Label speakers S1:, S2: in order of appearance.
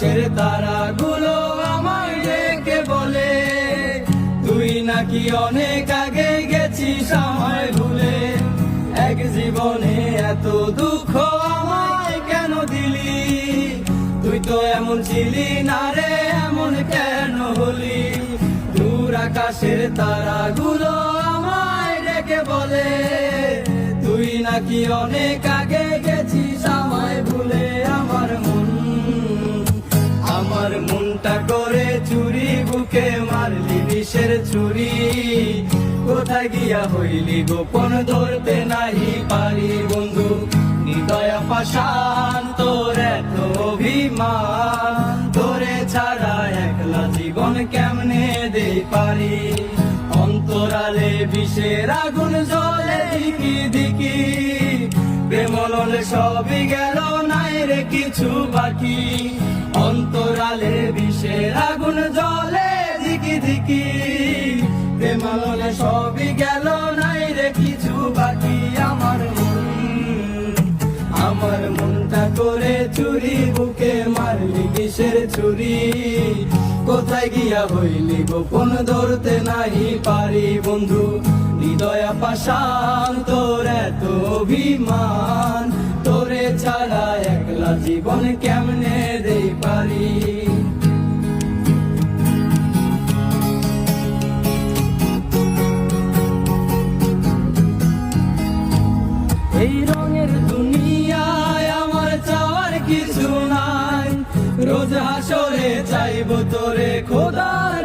S1: আকাশের তারাগুলো আমায় ডেকে বলে, তুই নাকি অনেক আগে গেছিস আমায় ভুলে। এক জীবনে এত দুঃখ আমায় কেন দিলি, তুই তো এমন ছিলি না রে, এমন কেন হলি। দূর আকাশের তারাগুলো আমায় ডেকে বলে, তুই নাকি অনেক আগে গেছিস আমায় ভুলে। আমার মনটা করে চুরি, বুকে মারলি বিষের ছুরি। কোথায় গিয়া হইলি গোপন, ধরতে নাহি পারি বন্ধু। হৃদয়া পাষাণ তোর এত অভিমান, তোরে ছাড়া একলা জীবন কেমনে দে পারি। অন্তরালে বিষের আগুন জ্বলে দিকি দিকি, প্রেমল সবই গেল নাই রে কিছু বাকি। অন্তরালে বিষের আগুন জ্বলে দিকি দিকি, প্রেমল সবই গেল নাই রে কিছু বাকি। আমার মনটা করে চুরি, বুকে মারলি কিসের ছুরি। কোথায় গিয়া হইলি গোপন, ধরতে নাহি পারি বন্ধু। হৃদয়া পাষাণ তোর এত অভিমান, তোরে ছাড়া একলা জীবন কেমনে দে পারি। এই রঙের দুনিয়ায় আমার চাওয়ার কিছু নাই, রোজ হাসরে চাইব তোরে খোদার